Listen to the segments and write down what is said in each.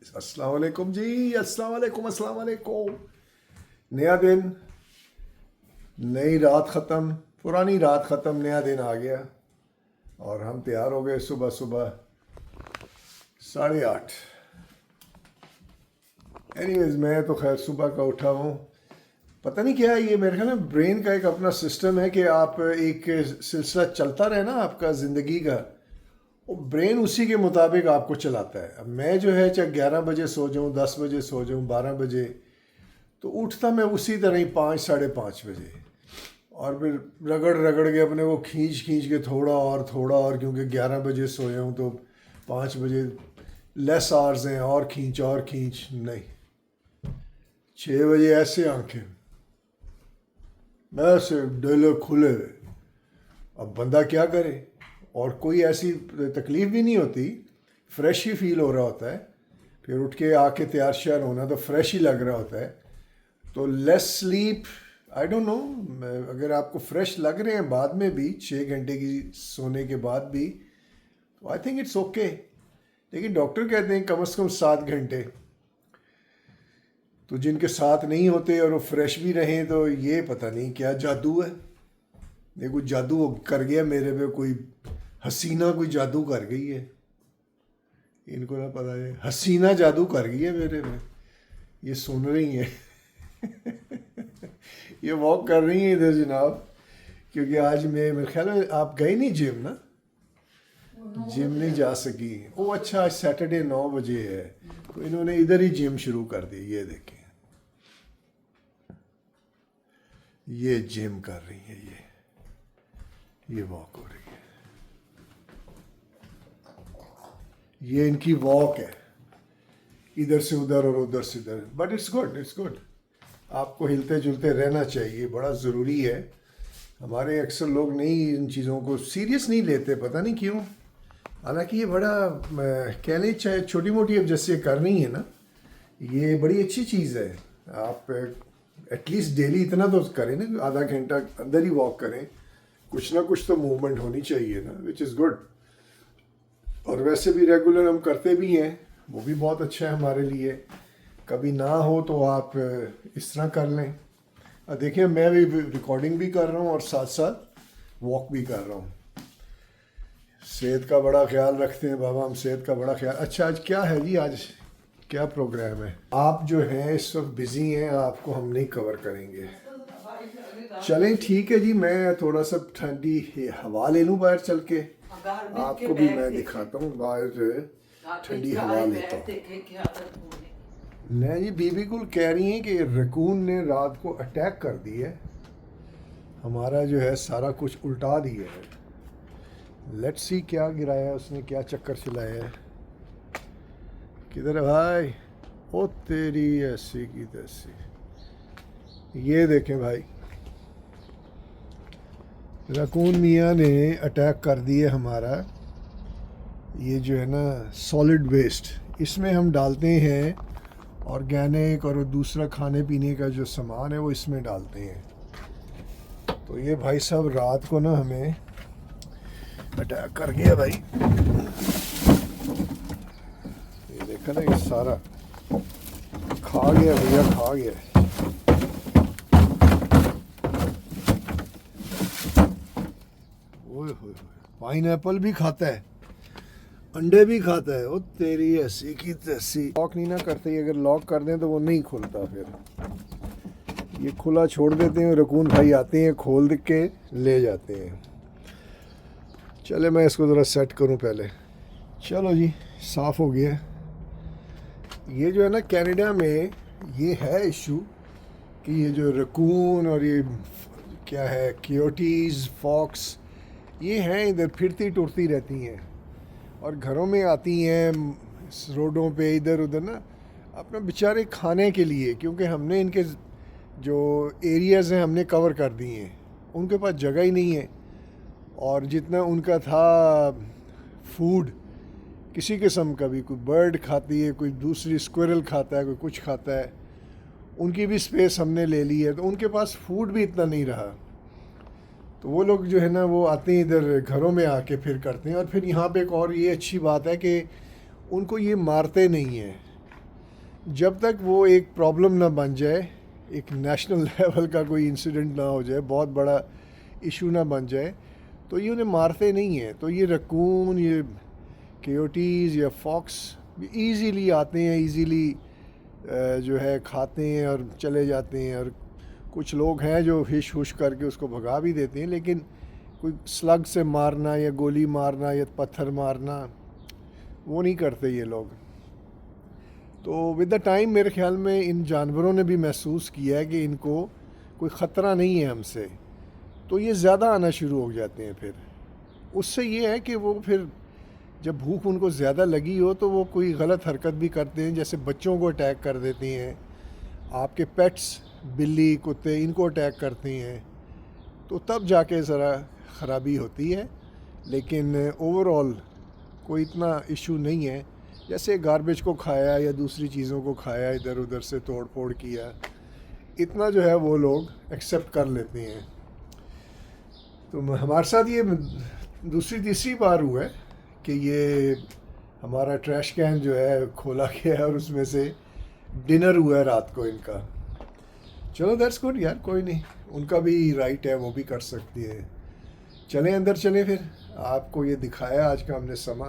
अस्सलाम वालेकुम जी। अस्सलाम वालेकुम, अस्सलाम वालेकुम। नया दिन, नई रात ख़त्म, पुरानी रात ख़त्म, नया दिन आ गया और हम तैयार हो गए सुबह सुबह 8:30। एनीवेज मैं तो खैर सुबह का उठा हूँ। पता नहीं क्या है ये, मेरे ख्याल में ब्रेन का एक अपना सिस्टम है कि आप एक सिलसिला चलता रहे ना आपका ज़िंदगी का, वो ब्रेन उसी के मुताबिक आपको चलाता है। अब मैं जो है चाहे 11 बजे सो जाऊँ, 10 बजे सो जाऊँ, 12 बजे, तो उठता मैं उसी तरह ही 5 साढ़े 5 बजे, और फिर रगड़ रगड़ के अपने को खींच खींच के थोड़ा और क्योंकि 11 बजे सोया हूँ तो 5 बजे लेस आवर्स हैं, और खींच नहीं, 6 बजे ऐसे आंखें वैसे डेले खुले हुए। अब बंदा क्या करे, और कोई ऐसी तकलीफ़ भी नहीं होती, फ्रेश ही फील हो रहा होता है। फिर उठ के आके तैयार श्यार होना तो फ्रेश ही लग रहा होता है। तो less sleep, I don't know, अगर आपको फ्रेश लग रहे हैं बाद में भी 6 घंटे की सोने के बाद भी, तो आई थिंक इट्स ओके। लेकिन डॉक्टर कहते हैं कम से कम 7 घंटे। तो जिनके साथ नहीं होते और वो फ्रेश भी रहें, तो ये पता नहीं क्या जादू है। ये कोई जादू कर गया मेरे पे, कोई हसीना कोई जादू कर गई है। इनको ना पता है, हसीना जादू कर गई है मेरे पे। ये सुन रही है ये वॉक कर रही है इधर जनाब, क्योंकि आज मेरे ख्याल में आप गए नहीं जिम ना, जिम नहीं जा सकी। ओ अच्छा, आज सैटरडे 9 बजे है, तो इन्होंने इधर ही जिम शुरू कर दी। ये देखें, ये जिम कर रही है, ये वॉक हो रही है, ये इनकी वॉक है, इधर से उधर और उधर से इधर। But it's good, it's good. आपको हिलते जुलते रहना चाहिए, बड़ा ज़रूरी है। हमारे अक्सर लोग नहीं इन चीज़ों को सीरियस नहीं लेते, पता नहीं क्यों। हालांकि ये बड़ा कह लें, चाहे छोटी मोटी अब जैसे करनी है ना, ये बड़ी अच्छी चीज़ है। आप एटलीस्ट डेली इतना तो करें ना, आधा घंटा अंदर ही वॉक करें, कुछ ना कुछ तो मूवमेंट होनी चाहिए ना, विच इज़ गुड। और वैसे भी रेगुलर हम करते भी हैं, वो भी बहुत अच्छा है हमारे लिए। कभी ना हो तो आप इस तरह कर लें। देखिए, मैं भी रिकॉर्डिंग भी कर रहा हूँ और साथ साथ वॉक भी कर रहा हूँ। सेहत का बड़ा ख्याल रखते हैं बाबा हम, सेहत का बड़ा ख्याल। अच्छा, आज क्या है जी, आज क्या प्रोग्राम है? आप जो हैं इस वक्त बिज़ी हैं, आपको हम नहीं कवर करेंगे। चलें ठीक है जी, मैं थोड़ा सा ठंडी हवा ले लूँ बाहर चल के, आपको भी मैं दिखाता हूँ बाहर ठंडी हवा लेता हूँ। नहीं जी, बीबी कुल कह रही हैं कि रकून ने रात को अटैक कर दी है, हमारा जो है सारा कुछ उल्टा दिया है। लेट्स सी क्या गिराया है उसने, क्या चक्कर चलाया है। किधर है भाई? ओ तेरी ऐसी की तैसी। ये देखें भाई, रकून मियाँ ने अटैक कर दिया हमारा ये जो है ना सॉलिड वेस्ट। इसमें हम डालते हैं ऑर्गेनिक, और दूसरा खाने पीने का जो सामान है वो इसमें डालते हैं। तो ये भाई साहब रात को ना हमें अटैक कर गया भाई। ये देखा ना, ये सारा खा गया भैया, खा गया। ओए होए, पाइनएप्पल भी खाता है, अंडे भी खाता है। ओ तेरी ऐसी की तैसी। लॉक नहीं ना करते, अगर लॉक कर दें तो वो नहीं खुलता, फिर ये खुला छोड़ देते हैं, रकून भाई आते हैं, खोल के ले जाते हैं। चले मैं इसको ज़रा सेट करूं पहले। चलो जी, साफ़ हो गया। ये जो है ना कनाडा में ये है इशू कि ये जो रकून और ये क्या है कोयोटीज़, फॉक्स, ये हैं इधर फिरती टुरती रहती हैं और घरों में आती हैं, रोडों पे इधर उधर ना, अपना बेचारे खाने के लिए, क्योंकि हमने इनके जो एरियाज़ हैं हमने कवर कर दिए हैं, उनके पास जगह ही नहीं है। और जितना उनका था फूड किसी किस्म का भी, कोई बर्ड खाती है, कोई दूसरी स्क्विरल खाता है, कोई कुछ खाता है, उनकी भी स्पेस हमने ले ली है, तो उनके पास फूड भी इतना नहीं रहा। तो वो लोग जो है ना वो आते हैं इधर घरों में आके फिर करते हैं। और फिर यहाँ पे एक और ये अच्छी बात है कि उनको ये मारते नहीं हैं, जब तक वो एक प्रॉब्लम ना बन जाए, एक नेशनल लेवल का कोई इंसिडेंट ना हो जाए, बहुत बड़ा इशू ना बन जाए, तो ये उन्हें मारते नहीं हैं। तो ये रकून, ये कोयोटीज़ या फॉक्स ईज़िली आते हैं, ईज़िली जो है खाते हैं और चले जाते हैं। और कुछ लोग हैं जो हिश हुश करके उसको भगा भी देते हैं, लेकिन कोई स्लग से मारना या गोली मारना या पत्थर मारना वो नहीं करते ये लोग। तो विद द टाइम मेरे ख्याल में इन जानवरों ने भी महसूस किया है कि इनको कोई ख़तरा नहीं है हमसे, तो ये ज़्यादा आना शुरू हो जाते हैं। फिर उससे ये है कि वो फिर जब भूख उनको ज़्यादा लगी हो तो वो कोई गलत हरकत भी करते हैं, जैसे बच्चों को अटैक कर देती हैं, आपके पेट्स बिल्ली कुत्ते इनको अटैक करती हैं, तो तब जाके ज़रा ख़राबी होती है। लेकिन ओवरऑल कोई इतना इशू नहीं है। जैसे गार्बेज को खाया या दूसरी चीज़ों को खाया, इधर उधर से तोड़ फोड़ किया, इतना जो है वो लोग एक्सेप्ट कर लेते हैं। तो हमारे साथ ये दूसरी तीसरी बार हुआ है कि ये हमारा ट्रैश कैन जो है खोला गया है और उसमें से डिनर हुआ है रात को इनका। चलो दैट्स गुड यार, कोई नहीं, उनका भी राइट है, वो भी कर सकती है। चलें अंदर चलें फिर, आपको ये दिखाया आज का हमने समा,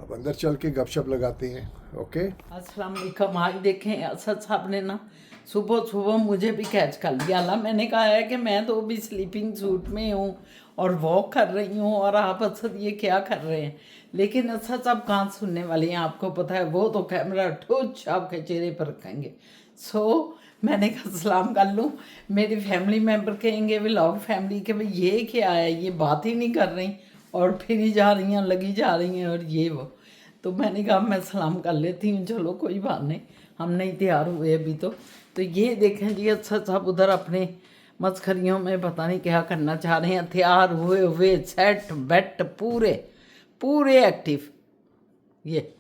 अब अंदर चल के गपशप लगाते हैं। ओके, अस्सलाम वालेकुम। आज देखें असद साहब ने ना सुबह सुबह मुझे भी कैच कर लिया ला। मैंने कहा है कि मैं तो अभी स्लीपिंग सूट में हूँ और वॉक कर रही हूँ और आप असद ये क्या कर रहे हैं। लेकिन असद साहब कहाँ सुनने वाले हैं, आपको पता है, वो तो कैमरा ठोच आपके चेहरे पर रखेंगे। सो मैंने कहा सलाम कर लूँ। मेरी फैमिली मेम्बर कहेंगे व्लॉग फैमिली के भाई ये क्या है, ये बात ही नहीं कर रही और फिर ही जा रही हैं, लगी जा रही हैं और ये वो। तो मैंने कहा मैं सलाम कर लेती हूँ, चलो कोई बात नहीं, हम नहीं तैयार हुए अभी। तो ये देखें जी अच्छा साहब उधर अपने मस्खरियों में पता नहीं क्या करना चाह रहे हैं। तैयार हुए हुए सेट बेट पूरे पूरे एक्टिव। ये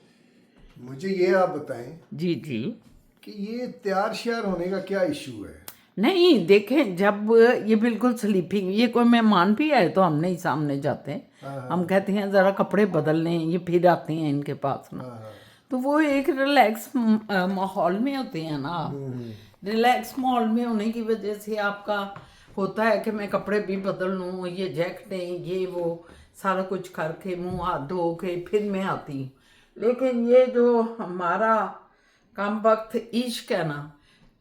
मुझे ये आप बताएं जी जी। कि ये तैयार श्यार होने का क्या इशू है? नहीं देखें, जब ये बिल्कुल स्लीपिंग, ये कोई मेहमान भी आए तो हम नहीं सामने जाते हैं, हम कहते हैं ज़रा कपड़े बदल लें, ये फिर आते हैं इनके पास ना। तो वो एक रिलैक्स माहौल में होते हैं ना। रिलैक्स माहौल में होने की वजह से आपका होता है कि मैं कपड़े भी बदल लूँ, ये जैकेटें ये वो सारा कुछ करके मुंह हाथ धो के फिर मैं आती हूँ। लेकिन ये जो हमारा कम वक्त इश्क है ना,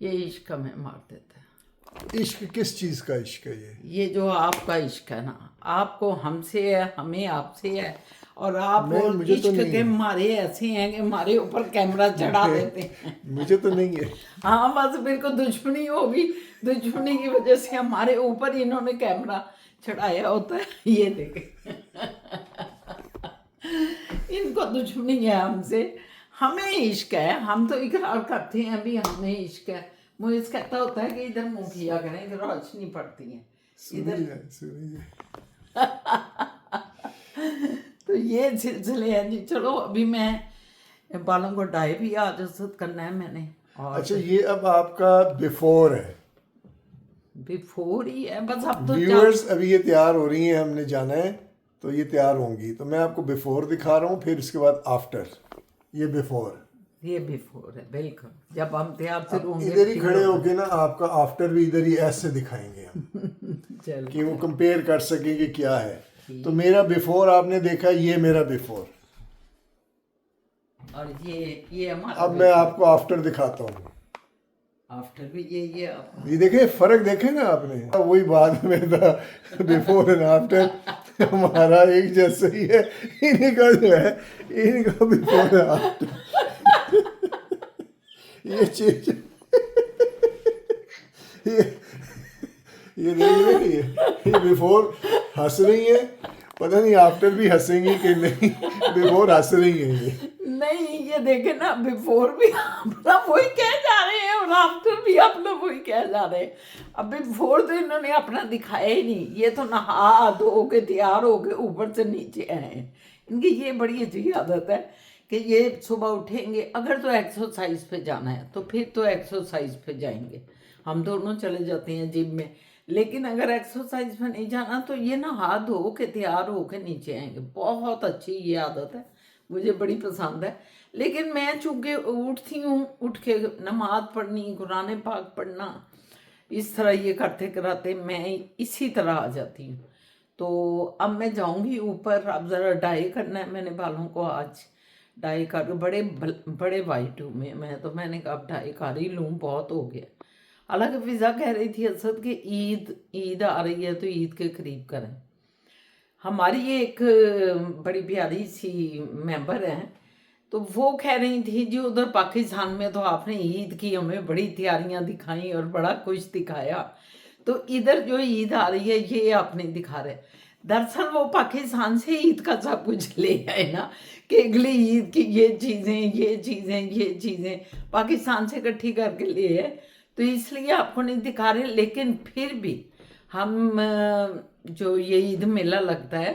ये इश्क हमें मार देता है। इश्क किस चीज़ का इश्क है ये जो आपका इश्क है ना, आपको हमसे है, हमें आपसे है। और आप नहीं, वो मुझे तो इश्क नहीं के है। मारे ऐसे हैं कि हमारे ऊपर कैमरा चढ़ा देते हैं। मुझे तो नहीं है। हाँ बस मेरे को दुश्मनी होगी, दुश्मनी की वजह से हमारे ऊपर इन्होंने कैमरा चढ़ाया होता है। ये देखें इनको दुश्मनी है हमसे, हमें इश्क है। हम तो इकरार करते हैं अभी हमें इश्क है। मुझे कहता होता है कि इधर मुँह किया करें, इधर रोशनी पड़ती है इधर। सुनिए। तो ये सिलसिले हैं जी। चलो अभी मैं बालों को डाई भी आज असद करना है मैंने। और अच्छा, ये अब आपका बिफोर है, बिफोर ही है बस। अब तो व्यूअर्स अभी ये तैयार हो रही हैं, हमने जाना है तो ये तैयार होंगी, तो मैं आपको बिफोर दिखा रहा हूँ, फिर इसके बाद आफ्टर। ये बिफोर, ये बिफोर है बिल्कुल। जब हम तैयार फिर होंगे इधर ही खड़े होके ना आपका आफ्टर भी इधर ही ऐसे दिखाएंगे हम चल कि वो कंपेयर कर सकें कि क्या है। तो मेरा बिफोर आपने देखा, ये मेरा बिफोर। और ये हमारा अब मैं आपको आफ्टर दिखाता हूँ। आफ्टर भी ये आपका। ये देखे फर्क, देखे ना आपने, वही बात में था, बिफोर एंड आफ्टर हमारा एक जैसा ही है। इनका जो है, इनका बिफोर एंड आफ्टर ये चीज ये देख रहे ये बिफोर हंस रही है, पता नहीं आफ्टर भी हंसेंगी कि नहीं। बिफोर हंस रही है ये। नहीं ये देखे ना, बिफोर भी अपना वही कह जा रहे हैं और आफ्टर भी अपना वही कह जा रहे हैं। अब बिफोर तो इन्होंने अपना दिखाया ही नहीं। ये तो नहा धो के तैयार हो के ऊपर से नीचे आए हैं। इनकी ये बड़ी अजीब आदत है कि ये सुबह उठेंगे, अगर तो एक्सरसाइज पे जाना है तो फिर तो एक्सरसाइज पे जाएंगे, हम दोनों चले जाते हैं जिम में। लेकिन अगर एक्सरसाइज में नहीं जाना तो ये ना हाथ धो के तैयार हो के नीचे आएंगे। बहुत अच्छी ये आदत है, मुझे बड़ी पसंद है। लेकिन मैं चूँकि उठती हूँ, उठ के नमाज पढ़नी, कुरान पाक पढ़ना, इस तरह ये करते कराते मैं इसी तरह आ जाती हूँ। तो अब मैं जाऊँगी ऊपर, अब ज़रा डाई करना है मैंने बालों को, आज डाई कर बड़े वाइट हूँ मैंने कहा अब डाई कर ही लूँ, बहुत हो गया। हालांकि फिज़ा कह रही थी असद कि ईद आ रही है तो ईद के करीब करें। हमारी ये एक बड़ी प्यारी सी मेंबर हैं, तो वो कह रही थी जी उधर पाकिस्तान में तो आपने ईद की हमें बड़ी तैयारियां दिखाई और बड़ा कुछ दिखाया, तो इधर जो ईद आ रही है ये आप नहीं दिखा रहे। दरअसल वो पाकिस्तान से ईद का सब कुछ ले आए ना, कि अगली ईद की ये चीज़ें पाकिस्तान से इकट्ठी करके ले आए, तो इसलिए आपको नहीं दिखा रहे। लेकिन फिर भी हम जो ये ईद मेला लगता है,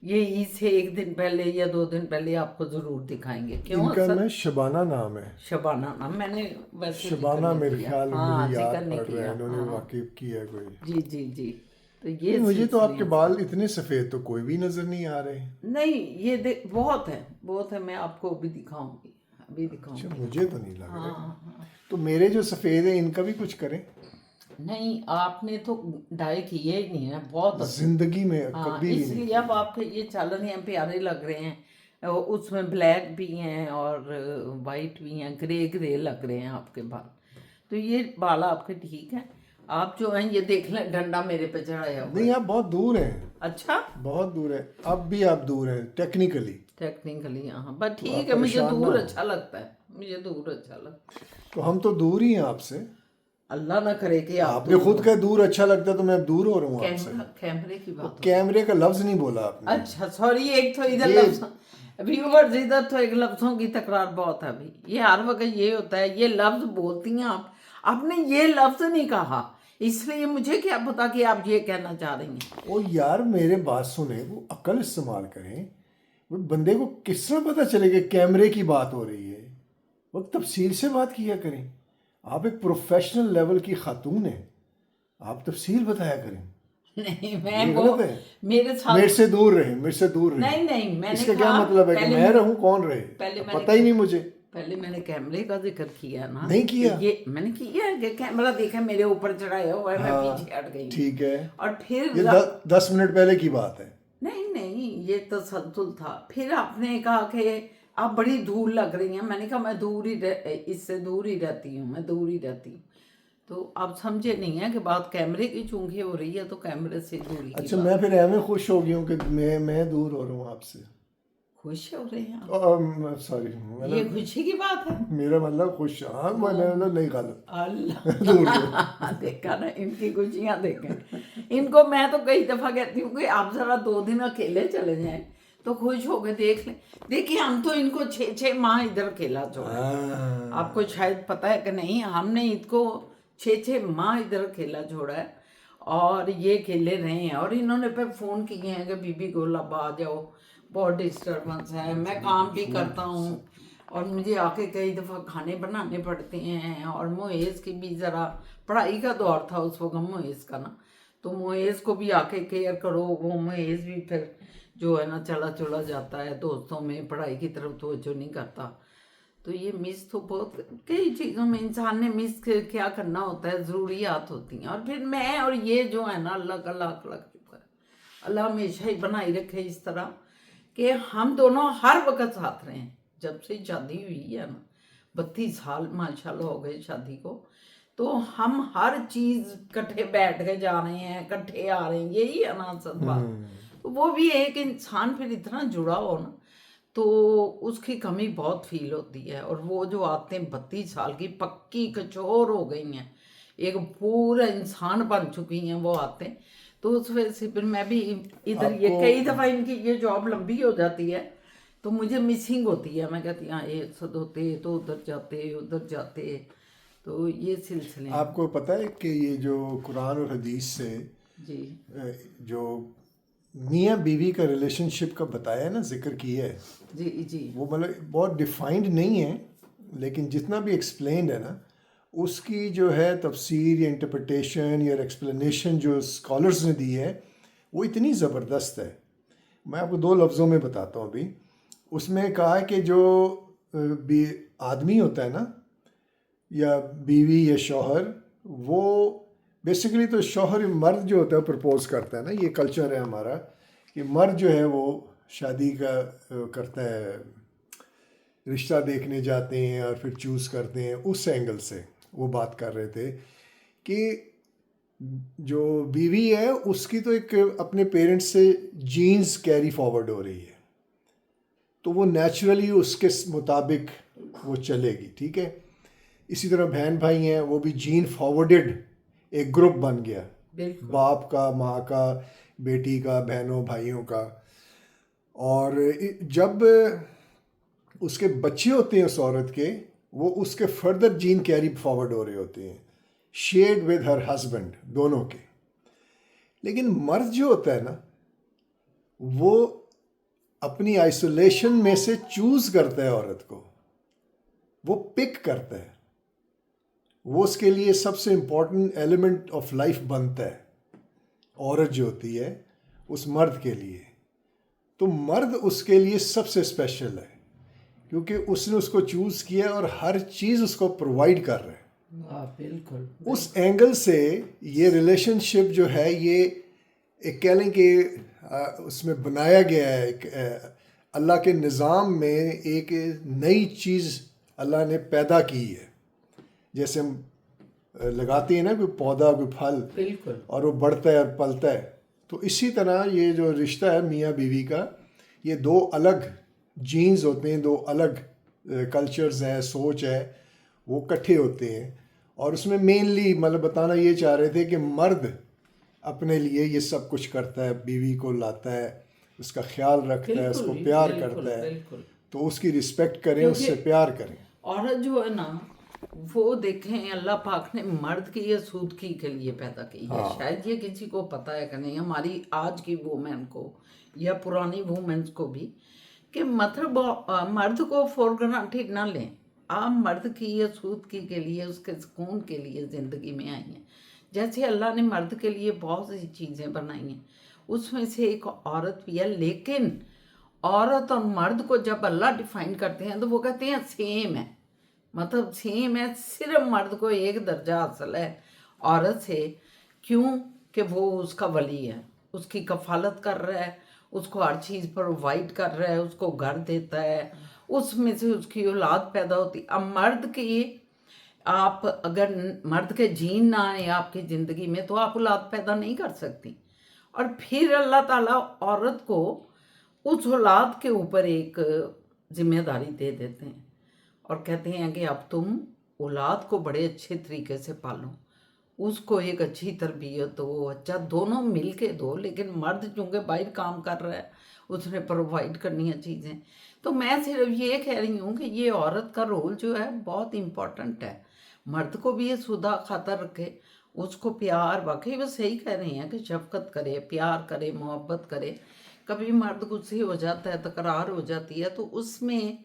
ये ईद से एक दिन पहले या 2 दिन पहले आपको ज़रूर दिखाएंगे। क्यों इनका असद? ना शबाना नाम है, शबाना नाम मैंने वैसे शबाना मेरे ख्याल में हाँ मुझे याद जिक्र नहीं पड़ रहा है, किया। इन्होंने हाँ वाकिफ किया है कोई। जी जी जी। तो ये मुझे तो आपके सिलसिले बाल इतने सफ़ेद तो कोई भी नज़र नहीं आ रहे। नहीं, ये देख बहुत है, मैं आपको अभी दिखाऊंगी, अभी दिखाऊंगी। अच्छा, मुझे तो नहीं लग हाँ रहा। हाँ। तो मेरे जो सफ़ेद है इनका भी कुछ करें। नहीं, आपने तो डाई किए ही नहीं है, बहुत अच्छे। जिंदगी में हाँ, कभी भी नहीं। इसलिए अब आपके ये चल रहे हैं, प्यारे लग रहे हैं। उसमें ब्लैक भी हैं और वाइट भी हैं, ग्रे लग रहे हैं आपके बाल। तो ये बाल आपके ठीक हैं। आप जो हैं ये देख लें, डंडा मेरे पे चढ़ाया हुआ नहीं, है। आप बहुत दूर हैं, अच्छा, बहुत दूर है। अब भी आप दूर हैं टेक्निकली। टेक्निकली हाँ, बट तो ठीक आप है, मुझे परेशान ना दूर हो। अच्छा लगता है, मुझे दूर अच्छा लगता है। तो हम तो दूर ही हैं आपसे। अल्लाह ना करे कि आप आपने खुद कहा दूर अच्छा लगता है, तो मैं अब दूर हो रहा हूँ आपसे। कैमरे की बात हो। कैमरे का लफ्ज नहीं बोला आपने। अच्छा सॉरी, एक तो इधर ये- लफ्ज व्यूवर्स, इधर तो एक लफ्जों की तकरार बहुत है अभी। ये हर वक्त ये होता है, ये लफ्ज बोलती हैं आप, आपने ये लफ्ज नहीं कहा, इसलिए मुझे क्या पता कि आप ये कहना चाह रही हैं। ओ यार, मेरे बात सुने, वो अकल इस्तेमाल करें। वो बंदे को किस तरह पता चलेगा कैमरे की बात हो रही है? वो तफसील से बात किया करें। आप एक प्रोफेशनल लेवल की खातून हैं, आप तफसील बताया करें। नहीं, ये मैं गलत है। मेरे साथ मेरे से दूर रहे, मेरे से दूर रहे। नहीं, मैंने इसका क्या कहा मतलब है कि मैं रहूं, कौन रहे? पहले अब मैंने पता ही नहीं मुझे। पहले मैंने कैमरे का जिक्र किया ना। नहीं किया। ये मैंने किया है कि कैमरा देखा मेरे ऊपर चढ़ाया हुआ है, मैं पीछे हट गई। ठीक है, और फिर ये 10 मिनट पहले की बात है। नहीं, ये तसल्सल था। फिर आपने कहा कि आप बड़ी दूर लग रही हैं, मैंने कहा मैं इससे दूर ही रहती हूँ, मैं दूर ही रहती हूँ। तो आप समझे नहीं है कि बात कैमरे की चूंकि हो रही है, तो कैमरे से दूरी की अच्छा, बात। मैं फिर ऐਵੇਂ खुश हो गई हूँ कि मैं दूर हो रहा हूँ आपसे। खुश हो रहे हैं आप? सॉरी, ये खुशी की बात है। मेरा मतलब खुश, हाँ मतलब नहीं, गलत। अल्लाह देखा ना, इनकी खुशियाँ देखें इनको। मैं तो कई दफ़ा कहती हूँ कि आप ज़रा 2 दिन अकेले चले जाएं तो खुश हो गए देख लें। देखिए, हम तो इनको 6 माह इधर अकेला छोड़ा है। आपको शायद पता है कि नहीं, हमने इनको 6 माह इधर अकेला छोड़ा है और ये अकेले रहे हैं। और इन्होंने फिर फ़ोन किए हैं कि बीबी गोलब आ जाओ, बहुत डिस्टर्बेंस है, मैं काम भी करता हूँ और मुझे आके कई दफ़ा खाने बनाने पड़ते हैं। और मोएज़ की भी ज़रा पढ़ाई का दौर था उस वक्त मोएज़ का ना, तो मोएज़ को भी आके केयर करो। वो मोएज़ भी फिर जो है ना चला जाता है दोस्तों में, पढ़ाई की तरफ तवज्जो नहीं करता। तो ये मिस तो बहुत कई चीज़ों में इंसान ने मिस क्या करना होता है, ज़रूरियात होती हैं। और फिर मैं और ये जो है ना, अल्लाह का लाख लाख शुक्र है, अल्लाह हमेशा ही बनाई रखे इस तरह कि हम दोनों हर वक्त साथ रहे हैं। जब से शादी हुई है ना, 32 साल माशाल्लाह हो गए शादी को, तो हम हर चीज़ इकट्ठे बैठ के जा रहे हैं, इकट्ठे आ रहे हैं, यही है ना असल बात। तो वो भी एक इंसान फिर इतना जुड़ा हो ना, तो उसकी कमी बहुत फील होती है। और वो जो आते हैं 32 साल की पक्की कचोर हो गई हैं, एक पूरा इंसान बन चुकी हैं, वो आते हैं। तो उस वजह से फिर मैं भी इधर, ये कई दफ़ा इनकी ये जॉब लंबी हो जाती है तो मुझे मिसिंग होती है। मैं कहती हाँ ये सद होते तो उधर जाते, तो ये सिलसिले हैं। आपको पता है कि ये जो कुरान और हदीस से जी जो मियाँ बीवी का रिलेशनशिप का बताया है ना, जिक्र किया है, जी वो मतलब बहुत डिफाइंड नहीं है, लेकिन जितना भी एक्सप्लेन्ड है ना, उसकी जो है तफसीर या इंटरप्रटेशन या एक्सप्लेनेशन जो स्कॉलर्स ने दी है, वो इतनी ज़बरदस्त है। मैं आपको 2 लफ्ज़ों में बताता हूँ अभी। उसमें कहा है कि जो आदमी होता है ना, या बीवी या शौहर, वो बेसिकली तो शौहर मर्द जो होता है प्रपोज करता है ना, ये कल्चर है हमारा कि मर्द जो है वो शादी का करता है, रिश्ता देखने जाते हैं और फिर चूज़ करते हैं। उस एंगल से वो बात कर रहे थे कि जो बीवी है उसकी तो एक अपने पेरेंट्स से जीन्स कैरी फॉरवर्ड हो रही है, तो वो नेचुरली उसके मुताबिक वो चलेगी, ठीक है। इसी तरह बहन भाई हैं, वो भी जीन फॉरवर्डेड एक ग्रुप बन गया, बिल्कुल बाप का, माँ का, बेटी का, बहनों भाइयों का। और जब उसके बच्चे होते हैं उस औरत के, वो उसके फर्दर जीन कैरी फॉरवर्ड हो रहे होते हैं, शेयर्ड विद हर हस्बैंड, दोनों के। लेकिन मर्द जो होता है ना, वो अपनी आइसोलेशन में से चूज करता है औरत को, वो पिक करता है, वो उसके लिए सबसे इम्पोर्टेंट एलिमेंट ऑफ लाइफ बनता है, औरत जो होती है उस मर्द के लिए। तो मर्द उसके लिए सबसे स्पेशल है, क्योंकि उसने उसको चूज किया और हर चीज़ उसको प्रोवाइड कर रहा है। बिल्कुल उस एंगल से ये रिलेशनशिप जो है, ये एक कह लें कि उसमें बनाया गया है, एक अल्लाह के निज़ाम में एक नई चीज़ अल्लाह ने पैदा की है। जैसे हम लगाते हैं ना कोई पौधा, कोई फल, बिल्कुल और वो बढ़ता है और पलता है, तो इसी तरह ये जो रिश्ता है मियाँ बीवी का, ये दो अलग जीन्स होते हैं, दो अलग कल्चर्स हैं, सोच है, वो इकट्ठे होते हैं। और उसमें मेनली मतलब बताना ये चाह रहे थे कि मर्द अपने लिए ये सब कुछ करता है, बीवी को लाता है, उसका ख्याल रखता है, उसको प्यार करता है, बिल्कुल। तो उसकी रिस्पेक्ट करें, उससे प्यार करें। औरत जो है ना, वो देखें अल्लाह पाक ने मर्द की या सूदकी के लिए पैदा की है। शायद ये किसी को पता है कि नहीं, हमारी आज की वुमेन को या पुरानी वुमेन्स को भी, कि मतलब मर्द को फॉर ग्रांटेड ना लें। आप मर्द की या सूदकी के लिए, उसके सुकून के लिए ज़िंदगी में आई हैं। जैसे अल्लाह ने मर्द के लिए बहुत सी चीज़ें बनाई हैं, उसमें से एक औरत भी है। लेकिन औरत और मर्द को जब अल्लाह डिफाइन करते हैं तो वो कहते हैं सेम है, मतलब सेम है, सिर्फ मर्द को एक दर्जा हासिल है औरत से। क्यों? कि वो उसका वली है, उसकी कफालत कर रहा है, उसको हर चीज़ प्रोवाइड कर रहा है, उसको घर देता है, उसमें से उसकी औलाद पैदा होती। अब मर्द की, आप अगर मर्द के जीन ना आए आपकी ज़िंदगी में तो आप औलाद पैदा नहीं कर सकती। और फिर अल्लाह ताला औरत को उस औलाद के ऊपर एक जिम्मेदारी दे देते हैं और कहते हैं कि अब तुम औलाद को बड़े अच्छे तरीके से पालो, उसको एक अच्छी तरबियत दो, अच्छा दोनों मिल के दो। लेकिन मर्द चूँकि बाहर काम कर रहा है, उसने प्रोवाइड करनी है चीज़ें। तो मैं सिर्फ ये कह रही हूँ कि ये औरत का रोल जो है बहुत इम्पोर्टेंट है। मर्द को भी ये सुधा खाता रखे, उसको प्यार, वाकई वो सही कह रही हैं कि शफकत करे, प्यार करे, मोहब्बत करे। कभी मर्द गुस्से हो जाता है, तकरार हो जाती है, तो उसमें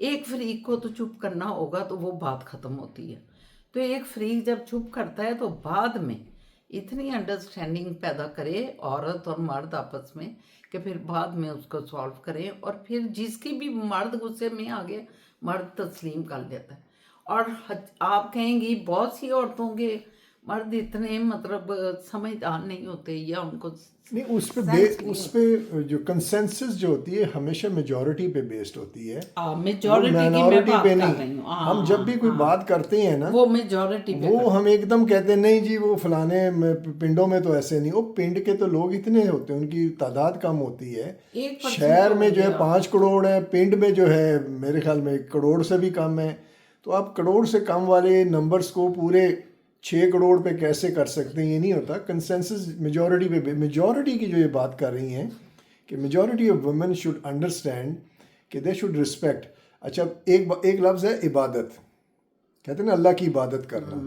एक फरीक को तो चुप करना होगा, तो वो बात ख़त्म होती है। तो एक फरीक जब चुप करता है तो बाद में इतनी अंडरस्टैंडिंग पैदा करे औरत और मर्द आपस में, कि फिर बाद में उसको सॉल्व करें। और फिर जिसकी भी मर्द गुस्से में आ गया, मर्द तस्लीम कर लेता है। और आप कहेंगी बहुत सी औरतों के मर्द इतने मतलब समझदार नहीं होते, या उनको नहीं, उस पे जो कंसेंसस जो होती है हमेशा मेजॉरिटी पे बेस्ड होती है, मेजॉरिटी की मैं माइनॉरिटी बात पे कर नहीं। रही हूँ। हम जब भी कोई बात करते हैं ना, वो मेजॉरिटी पे वो हम एकदम कहते हैं नहीं जी वो फलाने पिंडों में तो ऐसे नहीं। वो पिंड के तो लोग इतने होते हैं, उनकी तादाद कम होती है। 1% शहर में जो है होंगे 5 करोड़ है, पिंड में जो है मेरे ख्याल में 1 करोड़ से भी कम है। तो आप करोड़ से कम वाले नंबर्स को पूरे 6 करोड़ पे कैसे कर सकते हैं? ये नहीं होता। कंसेंसस मेजॉरिटी पे, मेजॉरिटी की जो ये बात कर रही हैं कि majority of women should understand कि दे शुड रिस्पेक्ट। अच्छा, एक लफ्ज़ है इबादत, कहते हैं ना अल्लाह की इबादत करना।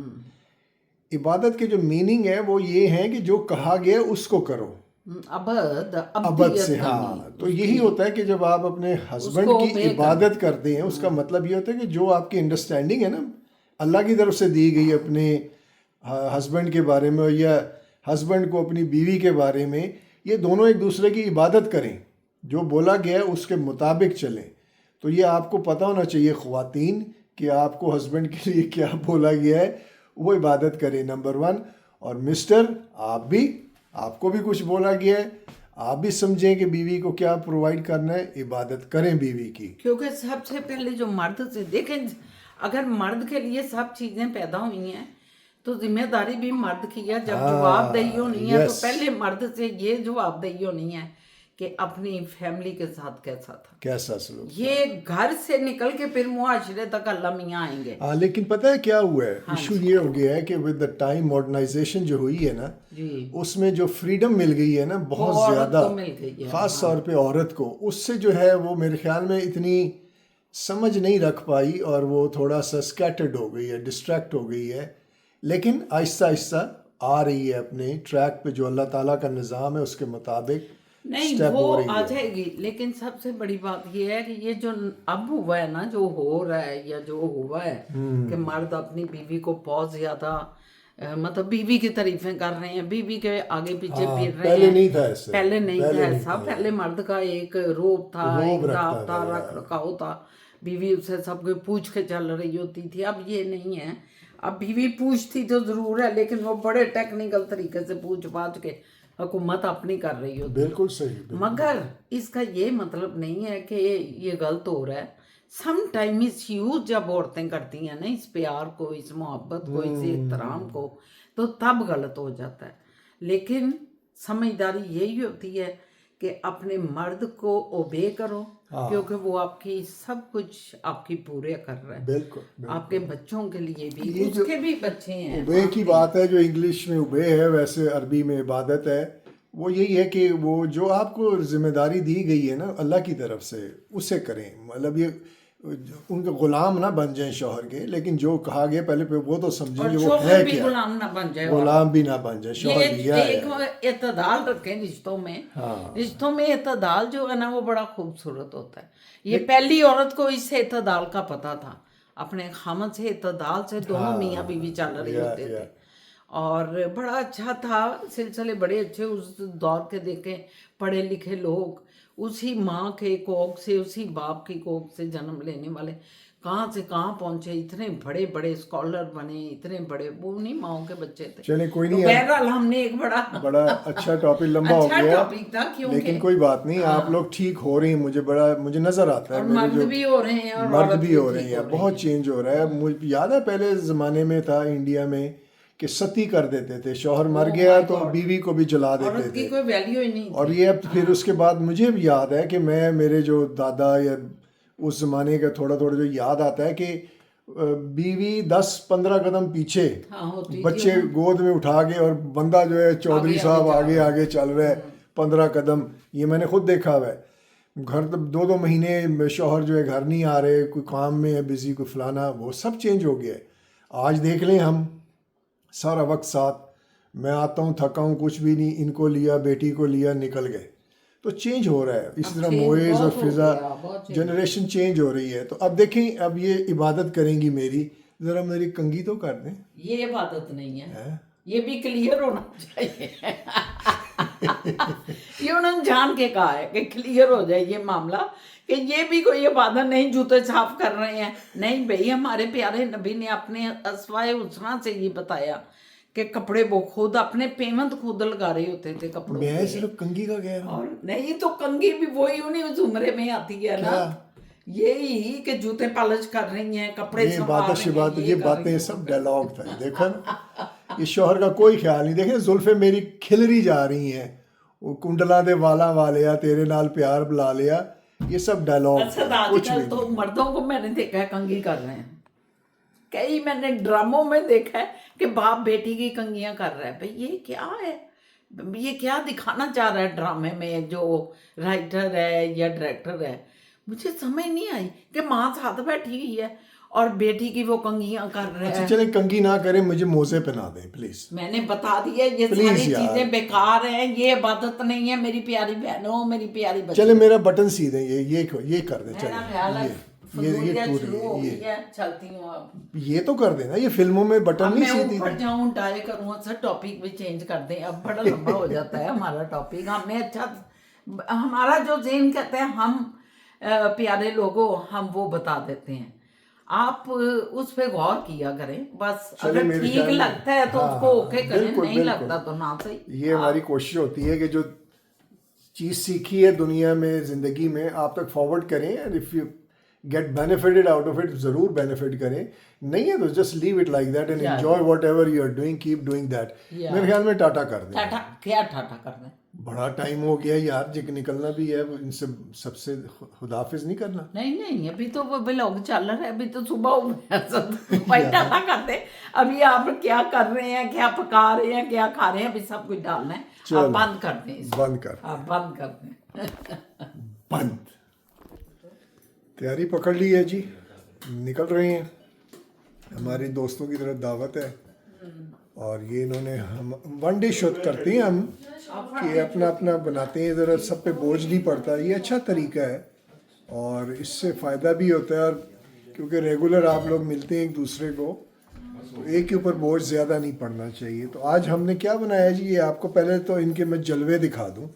इबादत के जो मीनिंग है वो ये है कि जो कहा गया उसको करो, अबद से। हाँ, तो यही होता है कि जब आप अपने हस्बैंड की इबादत करते हैं, उसका मतलब ये होता है कि जो आपकी अंडरस्टैंडिंग है ना अल्लाह की तरफ से दी गई अपने हस्बैंड के बारे में, या हस्बैंड को अपनी बीवी के बारे में, ये दोनों एक दूसरे की इबादत करें। जो बोला गया है उसके मुताबिक चलें। तो ये आपको पता होना चाहिए ख्वातीन कि आपको हस्बैंड के लिए क्या बोला गया है, वो इबादत करें, नंबर 1। और मिस्टर आपको भी कुछ बोला गया है, आप भी समझें कि बीवी को क्या प्रोवाइड करना है, इबादत करें बीवी की। क्योंकि सबसे पहले जो मर्द से देखें, अगर मर्द के लिए सब चीजें पैदा हुई हैं तो जिम्मेदारी भी मर्द की है। जब जवाबदेही होनी है तो yes. पहले मर्द से ये जवाबदेही होनी है कि अपनी फैमिली के साथ कैसा था, कैसा सलूक। ये घर से निकल के फिर मुआशरे तक अल्लाह मियाँ आएंगे। हाँ, लेकिन पता है क्या हुआ है, इशू ये हो गया है कि विद द टाइम मॉडर्नाइजेशन जो हुई है ना जी, उसमें जो फ्रीडम मिल गई है ना बहुत औरत ज़्यादा, को मिल गई है, ख़ास तौर पे औरत को, उससे जो है वो मेरे ख्याल में इतनी समझ नहीं रख पाई और वो थोड़ा सा स्कैटर्ड हो गई है, डिस्ट्रैक्ट हो गई है। लेकिन आहिस्ता आहिस्ता आ रही है अपने ट्रैक पे, जो अल्लाह ताला का निज़ाम है उसके मुताबिक नहीं स्टेप वो हो रही आ है। जाएगी। लेकिन सबसे बड़ी बात ये है कि ये जो अब हुआ है ना, जो हो रहा है या जो हुआ है कि मर्द अपनी बीवी को बहुत ज्यादा मतलब बीवी की तारीफें कर रहे हैं, बीवी के आगे पीछे हाँ, फिर रहे पहले हैं। नहीं था ऐसे, पहले नहीं था पहले नहीं ऐसा, था। पहले मर्द का एक रोब था, एक रखता राबता था रख रखाव था, बीवी उससे सब कुछ पूछ के चल रही होती थी। अब ये नहीं है, अब बीवी पूछती तो जरूर है लेकिन वो बड़े टेक्निकल तरीके से पूछ पाछ के हुकूमत अपनी कर रही होती है। बिल्कुल सही, बिल्कुल। मगर इसका ये मतलब नहीं है कि ये गलत हो रहा है। सम टाइम इस यूज जब औरतें करती हैं ना इस प्यार को, इस मोहब्बत को, इस एहतराम को, तो तब गलत हो जाता है। लेकिन समझदारी यही होती है कि अपने मर्द को ओबे करो, क्योंकि वो आपकी सब कुछ आपकी पूरे कर रहा है। बिल्कुल। आपके बच्चों के लिए भी, उसके भी बच्चे हैं। उबे की बात है, जो इंग्लिश में उबे है वैसे अरबी में इबादत है। वो यही है कि वो जो आपको जिम्मेदारी दी गई है ना अल्लाह की तरफ से, उसे करें। मतलब ये उनके गुलाम ना बन जाएं शौहर के, लेकिन जो कहा गया पहले पे वो तो समझें और कि वो शौहर है भी क्या, गुलाम ना बन जाए, गुलाम भी ना बन जाए, शौहर ये दिया है। एक इतदाल रखें रिश्तों में। हाँ। रिश्तों में इतदाल जो है ना वो बड़ा खूबसूरत होता है। ये पहली औरत को इस इतदाल का पता था, अपने खामद से इतदाल से दोनों मियाँ बीवी चल रहे होते थे और बड़ा अच्छा था। सिलसिले बड़े अच्छे उस दौर के देखे, पढ़े लिखे लोग, उसी माँ के कोख से, उसी बाप की कोख से जन्म लेने वाले कहाँ से कहाँ पहुंचे, इतने बड़े बड़े स्कॉलर बने, इतने बड़े, वो नहीं माओ के बच्चे थे। चले कोई तो नहीं, बहरहाल हमने एक बड़ा अच्छा टॉपिक लंबा हो अच्छा गया, टॉपिक था, क्योंकि लेकिन कोई बात नहीं, आप लोग ठीक हो रही हैं। मुझे नजर आता है, और मेरे मर्द जो भी हो रहे हैं और मर्द औरत भी हो रहे ठीक हैं, बहुत चेंज हो रहा है। मुझे याद है पहले ज़माने में था इंडिया में कि सती कर देते थे, शौहर मर गया तो बीवी को भी जला देते औरत की थे। कोई वैल्यू ही नहीं और ये अब फिर उसके बाद मुझे भी याद है कि मेरे जो दादा या उस ज़माने का थोड़ा थोड़ा जो याद आता है कि बीवी 10-15 कदम पीछे, हाँ होती बच्चे गोद में उठा के, और बंदा जो है चौधरी साहब आगे आगे चल रहा है 15 कदम। ये मैंने खुद देखा हुआ है। घर तो 2-2 महीने शौहर जो है घर नहीं आ रहे, कोई काम में है बिजी, कोई फलाना, वो सब चेंज हो गया है। आज देख लें हम सारा वक्त साथ, मैं आता हूँ थका हूँ, कुछ भी नहीं, इनको लिया, बेटी को लिया, निकल गए। तो चेंज हो रहा है इसी तरह, मोएज और फिज़ा, जनरेशन चेंज हो रही है। तो अब देखें, अब ये इबादत करेंगी मेरी, ज़रा मेरी कंगी तो कर दें। ये इबादत नहीं है, ये भी क्लियर होना चाहिए। ये उन्होंने जान के कहा है कि क्लियर हो जाए ये मामला, कि ये भी कोई इबादत नहीं, जूते साफ कर रहे हैं। नहीं भाई, हमारे प्यारे नबी ने अपने अस्वाए हुस्ना से ये बताया कि कपड़े वो खुद अपने पेमेंट खुद लगा रहे होते थे कपड़ों मैं पे। सिर्फ कंगी का कह रहा हूँ। और नहीं तो कंगी भी वही उन्हीं उस उम्र में आती है ना, यही कि जूते पॉलिश कर रही हैं, कपड़े ये संभाल रही हैं, ये बातें सब डायलॉग था। देखो ना, ये शौहर का कोई ख्याल नहीं। देखें जुल्फे मेरी खिलरी जा रही हैं, वो कुंडला दे वाला वालिया, तेरे नाल प्यार बुला लिया, ये सब डायलॉग कुछ भी तो मर्दों को मैंने देखा है कंगी कर रहे हैं। कई मैंने ड्रामों में देखा है कि बाप बेटी की कंगियां कर रहा है। भाई ये क्या है, ये क्या दिखाना चाह रहा है ड्रामे में जो राइटर है या डायरेक्टर है। मुझे समझ नहीं आई कि माँ साथ बैठी हुई है और बेटी की वो कंगियां कर रहे हैं। अच्छा चले, कंगी ना करें, मुझे मोजे पहना दें प्लीज। मैंने बता दिया ये सारी चीजें बेकार हैं, ये इबादत नहीं है मेरी प्यारी बहनों, मेरी प्यारी बच्चों। चले मेरा बटन सी दें, ये कर दें। चले चलती हूँ अब। ये तो कर देना, ये फिल्मों में बटन नहीं सी दी। ऊपर जाऊँ डायल करूँ, सर टॉपिक भी चेंज कर दें, अब बड़ा लंबा हो जाता है हमारा टॉपिक। हमें अच्छा हमारा जो ज़हन कहते हैं हम प्यारे लोगों हम वो बता देते हैं, आप उस पे गौर किया करें बस। चलिए, अगर मेरे ठीक ख्याल में- लगता है तो हाँ, उसको हाँ, ओके करें, बिल्कुल, नहीं बिल्कुल। लगता तो ना सही। ये हमारी कोशिश होती है कि जो चीज़ सीखी है दुनिया में, ज़िंदगी में, आप तक फॉरवर्ड करें। And if you get benefited out of it, ज़रूर बेनिफिट करें। नहीं है तो just leave it like that and Yeah. Enjoy whatever you are doing, keep doing that. Yeah. मेरे ख्याल में टाटा कर दें। टाटा क्या टाटा कर दें? बड़ा टाइम हो गया यार, जिक निकलना भी है, इनसे सबसे खुदाफिज नहीं करना। नहीं, अभी तो वो ब्लॉग चल रहा है, अभी तो सुबह हुआ है, सब भाई टाटा करते हैं। अभी आप क्या कर रहे हैं, क्या पका रहे हैं, क्या खा रहे हैं, अभी सब कुछ डालना है। चलो, आप बंद कर दें इसको। बंद कर। आप बंद कर दें। बंद। तैयारी पकड़ ली है जी, निकल रहे हैं। हमारे दोस्तों की तरफ दावत है और ये इन्होंने हम वन डे शूट करते हैं हम कि अपना अपना बनाते हैं, ज़रा सब पे बोझ नहीं पड़ता। ये अच्छा तरीका है और इससे फ़ायदा भी होता है, और क्योंकि रेगुलर आप लोग मिलते हैं एक दूसरे को, तो एक के ऊपर बोझ ज़्यादा नहीं पड़ना चाहिए। तो आज हमने क्या बनाया जी, ये आपको पहले तो इनके मैं जलवे दिखा दूँ।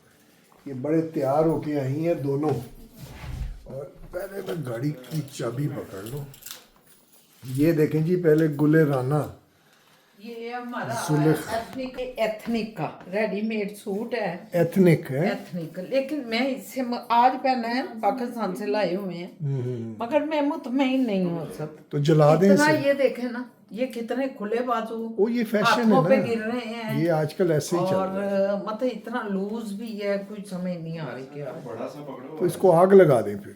ये बड़े तैयार होके आई हैं दोनों, और पहले मैं गाड़ी की चाबी पकड़ लूँ। ये देखें जी, पहले गुले राना, ये हमारा सुलख। एथनिक का रेडीमेड सूट है, एथनिक है। एथनिक। लेकिन मैं इससे आज पहना है, पाकिस्तान से लाए हुए हैं, मगर मैं मुतमईन नहीं हूँ सब। तो जला दें इतना इसे। ये देखे ना, ये कितने खुले बाजू, ओ ये फैशन हाथों पे है गिर ना, रहे हैं, ये आजकल ऐसे ही चल और रहा है। मतलब इतना लूज भी है, कुछ समझ नहीं आ रही क्या। तो इसको आग लगा दें फिर।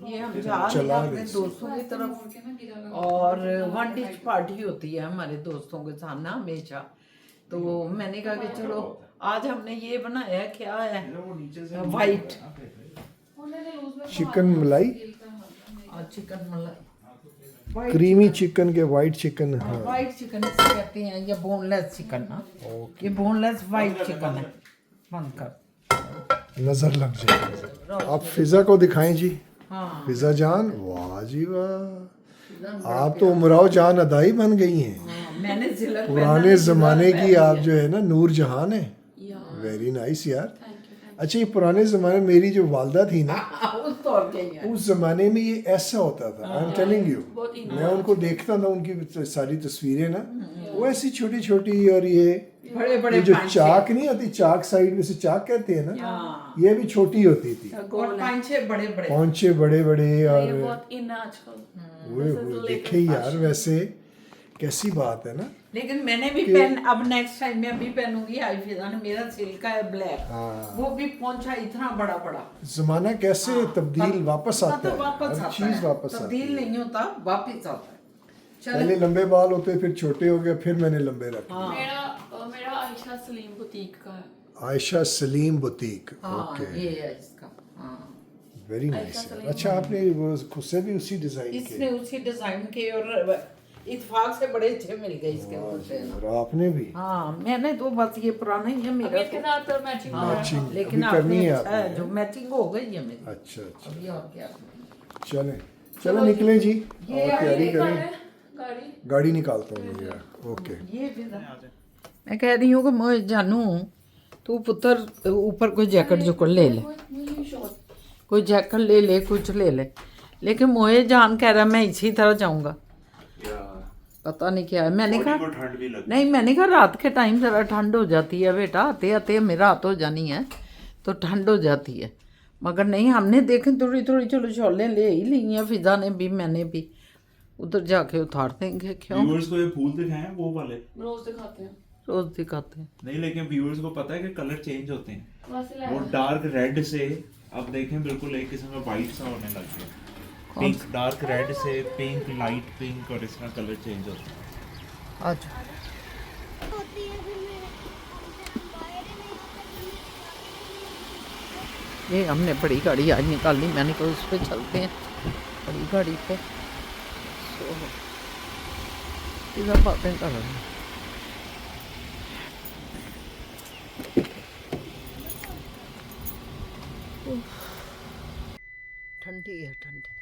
ये हम जा रहे हैं चला अपने रहे। दोस्तों की तरफ, और वन डिश पार्टी होती है हमारे दोस्तों के साथ ना हमेशा। तो मैंने कहा कि चलो आज हमने ये बनाया, क्या है, वाइट चिकन मलाई, चिकन मलाई, क्रीमी चिकन के वाइट चिकन। हाँ, वाइट चिकन इसे कहते हैं, या बोनलेस चिकन ना, ये बोनलेस वाइट चिकन है। बंद कर, नजर लग जाएगी। आप फिजा को दिखाएं जी। हाँ फिजा जान, वाह जी वाह, आप तो उमराव जान अदाई बन गई हैं। हाँ, मैंने जिलक पुराने ज़माने की आप जो है ना नूर जहान है। वेरी नाइस यार। अच्छा, ये पुराने ज़माने में मेरी जो वालदा थी ना, उस दौर के ही है। उस ज़माने में ये ऐसा होता था। आई एम टेलिंग यू, मैं उनको देखता था, उनकी सारी तस्वीरें ना, वो ऐसी छोटी छोटी, और ये बड़े बड़े जो चाक नहीं होती, चाक साइड में से चाक कहते हैं ना, ये भी छोटी होती थी। और पांच छह बड़े बड़े, पौंचे बड़े बड़े, और बहुत इन आजकल। वो देखे यार, वैसे कैसी बात है ना। लेकिन मैंने भी पहन, अब नेक्स्ट टाइम मैं भी पहनूंगी। आई फिजा ने, मेरा सिल्क का है ब्लैक, हाँ। वो भी पहुंचा इतना बड़ा बड़ा। जमाना कैसे तब्दील वापस आता तो है, वापस हर आता चीज है, वापस आती तब्दील है। नहीं होता, वापस आता है। पहले लंबे बाल होते, फिर छोटे हो गए, फिर मैंने लंबे रखे। मेरा आयशा सलीम बुटीक का है। आयशा सलीम बुटीक, हाँ ओके, ये है इसका। हाँ वेरी नाइस। अच्छा, आपने वो खुद से भी उसी डिजाइन इसने के? उसी डिजाइन के, और इत्तेफाक से बड़े अच्छे मिल गए इसके मुझे। और आपने भी? हाँ मैंने तो बस ये पुराना ही है मेरा इसके तो। साथ मैचिंग मैचिंग लेकिन अभी करनी आपने है अच्छा है, आपने। जो मैचिंग हो गई है मेरी। अच्छा अच्छा, अभी और क्या। चले चलो निकले जी, ये और तैयारी करें। गाड़ी गाड़ी निकालता हूँ मैं यार। ओके, ये फिर मैं कह रही हूँ कि मैं जानू, तू पुत्र ऊपर कोई जैकेट जो कर ले ले, कोई जैकेट ले ले, कुछ ले ले। लेकिन मोए जान कह रहा मैं इसी तरह जाऊंगा, पता नहीं क्या है। मैंने कहा नहीं, मैंने कहा रात के टाइम ज़रा ठंड हो जाती है बेटा, आते आते मेरा हाथ हो जानी है तो ठंड हो जाती है। मगर नहीं, हमने देखे थोड़ी थोड़ी चलो शॉलें ले ही ली हैं, फिजा ने भी, मैंने भी। उधर जाके उतार देंगे। क्यों? व्यूअर्स को ये फूल दिखाएं वो वाले रोज दिखाते हैं। रोज दिखाते हैं। नहीं, लेकिन व्यूअर्स को पता है कि कलर चेंज होते हैं। वैसे वो डार्क रेड से अब देखें बिल्कुल एक किस्म का वाइट सा होने लग गया। पिंक, डार्क रेड से पिंक, लाइट पिंक, और इस तरह कलर चेंज होते हैं। अच्छा ये हमने बड़ी गाड़ी आज निकाली, मैंने कहा उस पर चलते हैं, बड़ी गाड़ी पे। इधर बातें कर रहे हैं। ठंडी है ठंडी।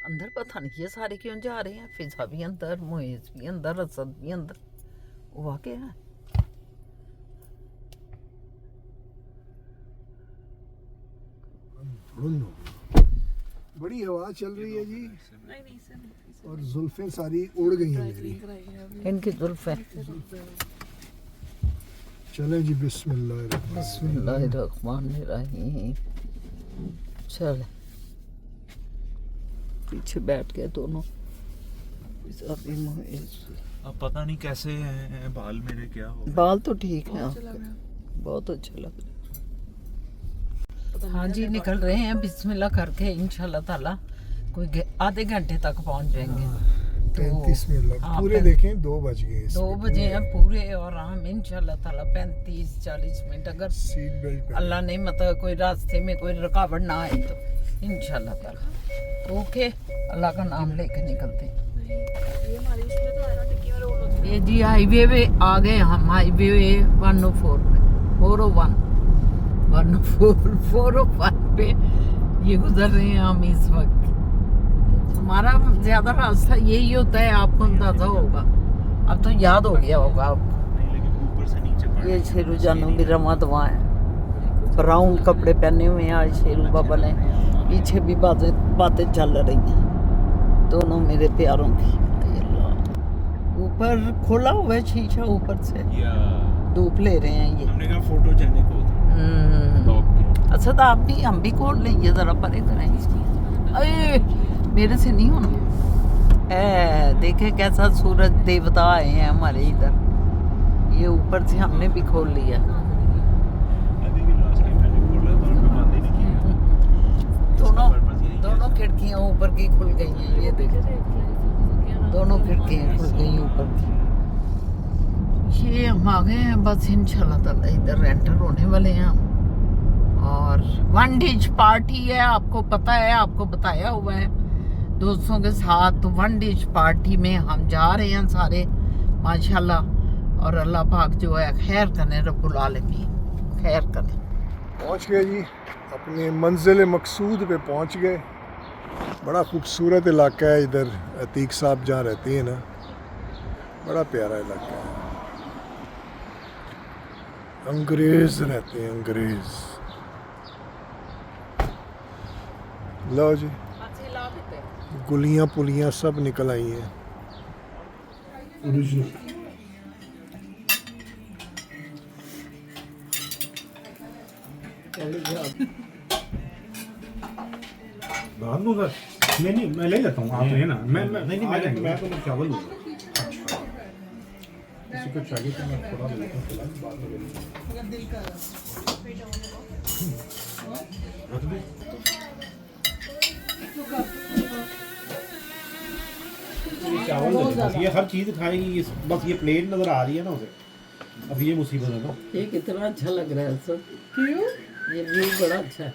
अंदर पता नहीं ये सारे क्यों जा रहे हैं, फिजा भी अंदर, मुइज भी अंदर, असद भी अंदर। हुआ क्या है? धुन हो गई। बड़ी हवा चल रही है जी और जुल्फें सारी उड़ गई हैं मेरी। इनकी जुल्फे चलें जी बिस्मिल्लाह। बिस्मिल्लाहिर्रहमानिर्रहीम। चले पीछे बैठ गए दोनों। अब पता नहीं कैसे हैं बाल मेरे, क्या हो गया। बाल तो ठीक है आपके, बहुत अच्छा लग रहा है। हाँ जी, निकल रहे हैं बिस्मिल्लाह करके, इंशाल्लाह ताला कोई आधे घंटे तक पहुंच जाएंगे। 35 मिनट हाँ, पूरे देखें 2 बज गए। 2 बजे हैं पूरे और हम इंशाल्लाह ताला 35-40 मिनट अगर सीट बेल्ट अल्लाह ने मतलब कोई रास्ते में कोई रुकावट ना आए तो इंशाल्लाह ताला ओके, अल्लाह का नाम लेके निकलते हैं। ये जी हाईवे पे आ गए हम, हाईवे 104 पे 401 पे ये गुजर रहे हैं हम इस वक्त। हमारा ज्यादा रास्ता यही होता है, आपको अंदाजा होगा, अब तो याद हो गया होगा आपको। नहीं, लेकिन ऊपर से नीचे ये शेरू जानू भी रमा दवा है, ब्राउन कपड़े पहने हुए हैं आज शेरू बाबा ने। पीछे भी बातें चल रही हैं दोनों मेरे प्यारों की। ऊपर खोला हुआ है शीशा ऊपर से, या धूप ले रहे हैं ये। हमने कहा फोटोजेनिक होता डॉग के। अच्छा तो आप भी, हम भी खोल लेंगे जरा, परे करेंगे। अरे मेरे से नहीं होना। देखे कैसा सूरज देवता आए हैं हमारे इधर। ये ऊपर से हमने भी खोल लिया। अभी भी लास्ट टाइम मैंने खोला तो उन्होंने बंद ही नहीं किया। दोनों खिड़कियां ऊपर की खुल गई हैं, ये देखो दोनों खिड़कियां खुल गई ऊपर की। ये हम आ गए हैं बस, इंशाल्लाह ताला इधर एंटर होने वाले हैं हम। और वन डिश पार्टी है, आपको पता है, आपको बताया हुआ है दोस्तों के साथ। तो वन डिश पार्टी में हम जा रहे हैं सारे माशाल्लाह। और अल्लाह पाक जो है खैर करे, रब्बुल आलमीन खैर करे। पहुंच गए जी, अपने मंजिल मकसूद पे पहुंच गए। बड़ा खूबसूरत इलाका है इधर, अतीक साहब जहाँ रहती हैं ना, बड़ा प्यारा इलाका है। अंग्रेज रहते हैं, अंग्रेज। लो जी, गुलियाँ पुलियाँ सब निकल आई हैं। नहीं मैं ले लेता हूँ, आप लेना। मैं नहीं मैं तो चावल लूँगा। किसी को चाहिए तो मैं थोड़ा ले लेता हूँ, फिलहाल बाद में ले लूँगा। चावल ले लेना। ये हर चीज़ खाएगी, बस ये प्लेट नज़र आ रही है ना उसे, अब ये मुसीबत है ना। ये कितना अच्छा लग रहा है सब। क्यों? ये व्यू बड़ा अच्छा है।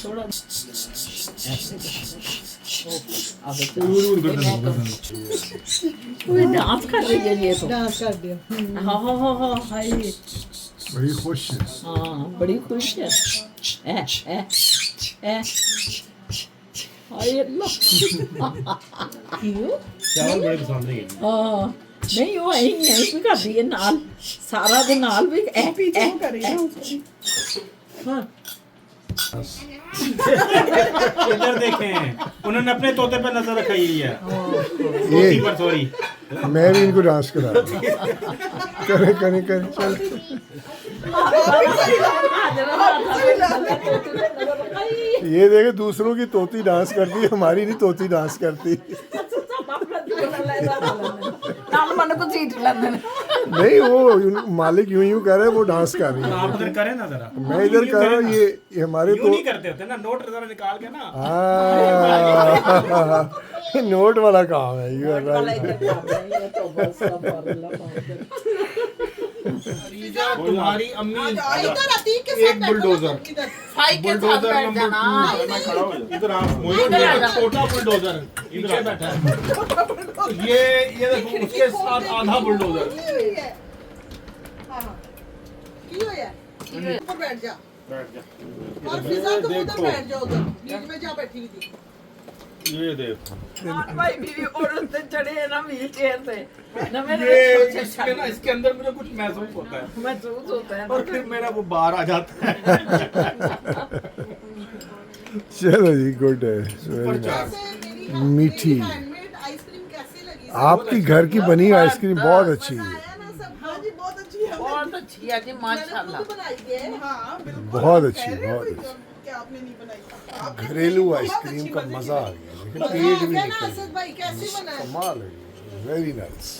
थोड़ा कोई डांस कर रही है, ये तो डांस कर दिया। हाँ हाय बड़ी खुश है। हाँ बड़ी खुश है। क्यों? चावल बड़े पसंद है। हाँ नहीं वो यहीं भी कर दिए नाल, सारा दिन नाल भी हाँ। इधर देखें, उन्होंने अपने तोते पे नजर रखी है। तोती पर सॉरी। मैं भी इनको डांस करा करे चल। ये देखे दूसरों की तोती डांस करती, हमारी नहीं तोती डांस करती। नहीं वो मालिक यूं कर रहे हैं, वो डांस कर रही है। आप उधर करें ना जरा। मैं इधर कर रहा हूँ, ये हमारे यूं नहीं करते होते ना, नोट जरा निकाल के ना। हाँ नोट वाला काम है। You are right. तुम्हारी अम्मी एक बुलडोजर नंबर 2। मैं खड़ा हो जाऊं इधर, आप छोटा बुलडोजर पीछे बैठा है। ये देखो उसके साथ आधा बुलडोजर। बैठ जा बैठ जा। और फिजा तुम उधर बैठ जाओ, उधर बीच में जा बैठी हुई थी। ये देखो हाँ भाई बीवी और उससे चढ़े हैं ना व्हील चेयर पे ना मेरे ये सोचे इसके ना इसके अंदर मुझे कुछ महसूस होता है महसूस होता है और फिर मेरा वो बाहर आ जाता है। चलो जी, गुड है, वेरी नाइस। मीठी आइसक्रीम कैसी लगी? आपकी घर की बनी हुई आइसक्रीम बहुत अच्छी है, आया ना सब? हाँ जी बहुत अच्छी है। बहुत अच्छी है जी माशाल्लाह। खुद बनाई है। हाँ बिल्कुल। बहुत अच्छी, कह रहे हो बहुत कोई अच्छी। क्या आपने नहीं बनाई? आपने घरेलू बहुत आइसक्रीम अच्छी का मजे की मजा आ बनाई। गया, लेकिन पेट भी क्या ना निकल असद भाई कैसी बनाई? कमाल है, वेरी नाइस।